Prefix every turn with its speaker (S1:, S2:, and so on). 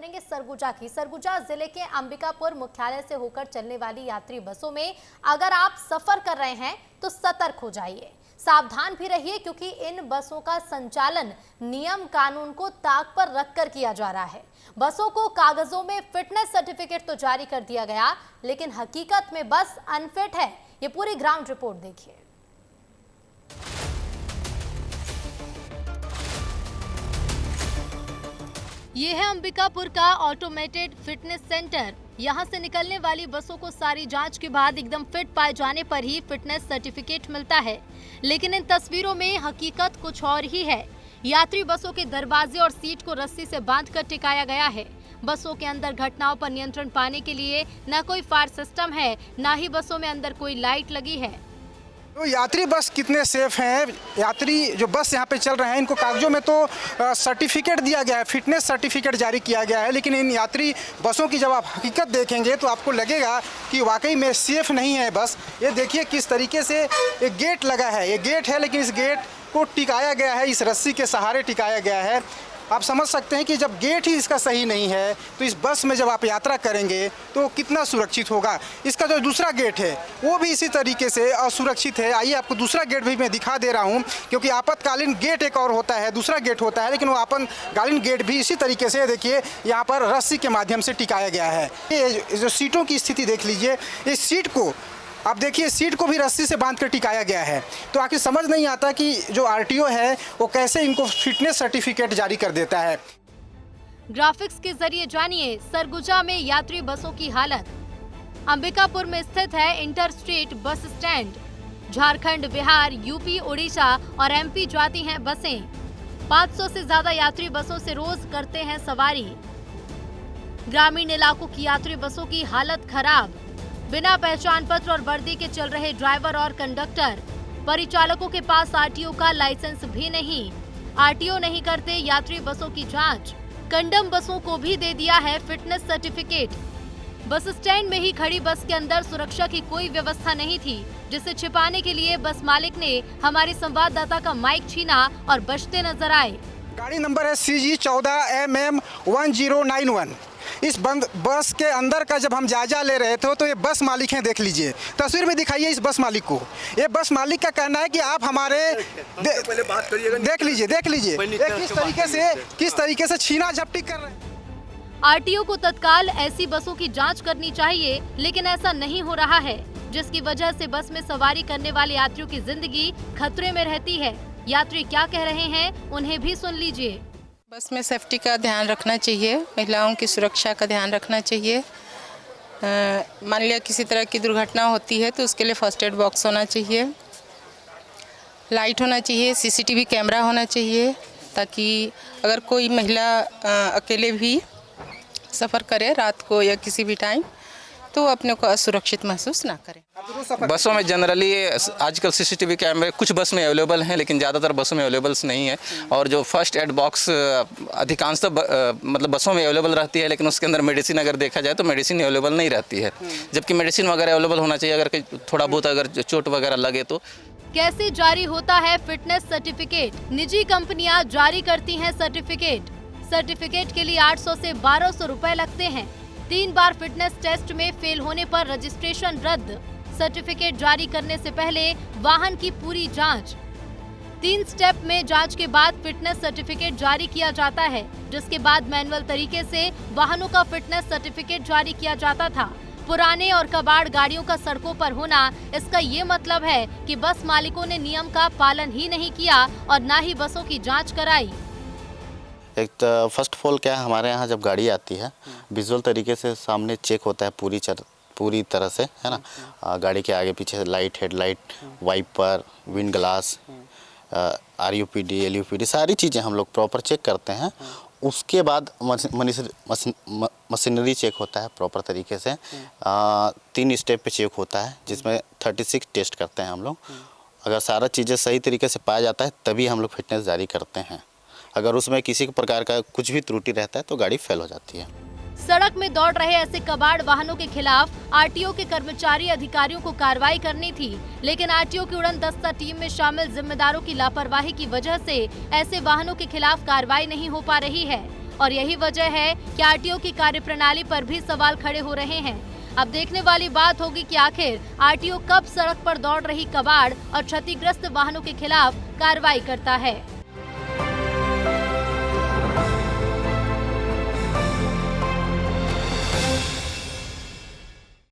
S1: करेंगे सरगुजा की। सरगुजा जिले के अंबिकापुर मुख्यालय से होकर चलने वाली यात्री बसों में अगर आप सफर कर रहे हैं तो सतर्क हो जाइए, सावधान भी रहिए, क्योंकि इन बसों का संचालन नियम कानून को ताक पर रखकर किया जा रहा है। बसों को कागजों में फिटनेस सर्टिफिकेट तो जारी कर दिया गया, लेकिन हकीकत में बस अनफिट है। ये पूरी ग्राउंड रिपोर्ट देखिए। ये है अंबिकापुर का ऑटोमेटेड फिटनेस सेंटर। यहाँ से निकलने वाली बसों को सारी जांच के बाद एकदम फिट पाए जाने पर ही फिटनेस सर्टिफिकेट मिलता है, लेकिन इन तस्वीरों में हकीकत कुछ और ही है। यात्री बसों के दरवाजे और सीट को रस्सी से बांधकर टिकाया गया है। बसों के अंदर घटनाओं पर नियंत्रण पाने के लिए न कोई फायर सिस्टम है, न ही बसों में अंदर कोई लाइट लगी है।
S2: तो यात्री बस कितने सेफ हैं? यात्री जो बस यहाँ पे चल रहे हैं, इनको कागजों में तो सर्टिफिकेट दिया गया है, फिटनेस सर्टिफिकेट जारी किया गया है, लेकिन इन यात्री बसों की जब आप हकीकत देखेंगे तो आपको लगेगा कि वाकई में सेफ नहीं है बस। ये देखिए किस तरीके से एक गेट लगा है, ये गेट है, लेकिन इस गेट को टिकाया गया है, इस रस्सी के सहारे टिकाया गया है। आप समझ सकते हैं कि जब गेट ही इसका सही नहीं है तो इस बस में जब आप यात्रा करेंगे तो कितना सुरक्षित होगा। इसका जो दूसरा गेट है वो भी इसी तरीके से असुरक्षित है। आइए आपको दूसरा गेट भी मैं दिखा दे रहा हूं, क्योंकि आपातकालीन गेट एक और होता है, दूसरा गेट होता है, लेकिन वो आपातकालीन गेट भी इसी तरीके से देखिए यहाँ पर रस्सी के माध्यम से टिकाया गया है। ये जो सीटों की स्थिति देख लीजिए, इस सीट को आप देखिए, सीट को भी रस्सी से बांध कर टिकाया गया है। तो आखिर समझ नहीं आता कि जो आरटीओ है वो कैसे इनको फिटनेस सर्टिफिकेट जारी कर देता है।
S1: ग्राफिक्स के जरिए जानिए सरगुजा में यात्री बसों की हालत। अंबिकापुर में स्थित है inter state bus stand. Jharkhand, Bihar, UP, Orissa और एमपी जाती हैं बसें। 500 से ज्यादा यात्री बसों से रोज करते हैं सवारी। ग्रामीण इलाकों की यात्री बसों की हालत खराब। बिना पहचान पत्र और वर्दी के चल रहे ड्राइवर और कंडक्टर। परिचालकों के पास आरटीओ का लाइसेंस भी नहीं। आरटीओ नहीं करते यात्री बसों की जांच। कंडम बसों को भी दे दिया है फिटनेस सर्टिफिकेट। बस स्टैंड में ही खड़ी बस के अंदर सुरक्षा की कोई व्यवस्था नहीं थी, जिसे छिपाने के लिए बस मालिक ने हमारे संवाददाता का माइक छीना और बचते नजर आए।
S2: गाड़ी नंबर है CG14MM1091। इस बंद बस के अंदर का जब हम जायजा ले रहे थे तो ये बस मालिक हैं, देख लीजिए, तस्वीर में दिखाइए इस बस मालिक को। ये बस मालिक का कहना है कि आप हमारे पहले बात करिएगा। देख लीजिए किस तरीके से छीना झपटी कर रहे हैं।
S1: आरटीओ को तत्काल ऐसी बसों की जांच करनी चाहिए, लेकिन ऐसा नहीं हो रहा है, जिसकी वजह से बस में सवारी करने वाले यात्रियों की जिंदगी खतरे में रहती है। यात्री क्या कह रहे हैं, उन्हें भी सुन लीजिए।
S3: बस में सेफ्टी का ध्यान रखना चाहिए, महिलाओं की सुरक्षा का ध्यान रखना चाहिए। मान लिया किसी तरह की दुर्घटना होती है तो उसके लिए फर्स्ट एड बॉक्स होना चाहिए, लाइट होना चाहिए, सीसीटीवी कैमरा होना चाहिए, ताकि अगर कोई महिला अकेले भी सफ़र करे रात को या किसी भी टाइम तो अपने को असुरक्षित महसूस ना करें।
S4: बसों में जनरली आजकल सीसीटीवी कैमरे कुछ बस में अवेलेबल हैं, लेकिन ज़्यादातर बसों में अवेलेबल्स नहीं है। और जो फर्स्ट एड बॉक्स अधिकांशतः मतलब बसों में अवेलेबल रहती है, लेकिन उसके अंदर मेडिसिन अगर देखा जाए तो मेडिसिन अवेलेबल नहीं रहती है, जबकि मेडिसिन वगैरह अवेलेबल होना चाहिए अगर थोड़ा बहुत अगर चोट वगैरह लगे तो।
S1: कैसे जारी होता है फिटनेस सर्टिफिकेट? निजी कंपनियां जारी करती हैं सर्टिफिकेट। सर्टिफिकेट के लिए 800 से 1200 रुपए लगते हैं। 3 बार फिटनेस टेस्ट में फेल होने पर रजिस्ट्रेशन रद्द। सर्टिफिकेट जारी करने से पहले वाहन की पूरी जांच। 3 स्टेप में जांच के बाद फिटनेस सर्टिफिकेट जारी किया जाता है, जिसके बाद मैनुअल तरीके से वाहनों का फिटनेस सर्टिफिकेट जारी किया जाता था। पुराने और कबाड़ गाड़ियों का सड़कों पर होना, इसका ये मतलब है कि बस मालिकों ने नियम का पालन ही नहीं किया और न ही बसों की जाँच कराई।
S5: एक तो फर्स्ट ऑफ ऑल क्या है, हमारे यहाँ जब गाड़ी आती है विजुअल तरीके से सामने चेक होता है पूरी तरह से, है ना। गाड़ी के आगे पीछे light, headlight, wiper, wind glass, RUPD, LUPD सारी चीज़ें हम लोग प्रॉपर चेक करते हैं। उसके बाद मशीनरी चेक होता है प्रॉपर तरीके से। 3 स्टेप पे चेक होता है, जिसमें 36 टेस्ट करते हैं हम लोग। अगर सारा चीज़ें सही तरीके से पाया जाता है तभी हम लोग फिटनेस जारी करते हैं। अगर उसमें किसी प्रकार का कुछ भी त्रुटि रहता है तो गाड़ी फेल हो जाती है।
S1: सड़क में दौड़ रहे ऐसे कबाड़ वाहनों के खिलाफ आरटीओ के कर्मचारी अधिकारियों को कार्रवाई करनी थी, लेकिन आरटीओ की उड़न दस्ता टीम में शामिल जिम्मेदारों की लापरवाही की वजह से ऐसे वाहनों के खिलाफ कार्रवाई नहीं हो पा रही है और यही वजह है कि आरटीओ की कार्यप्रणाली पर भी सवाल खड़े हो रहे हैं। अब देखने वाली बात होगी कि आखिर आरटीओ कब सड़क पर दौड़ रही कबाड़ और क्षतिग्रस्त वाहनों के खिलाफ कार्रवाई करता है।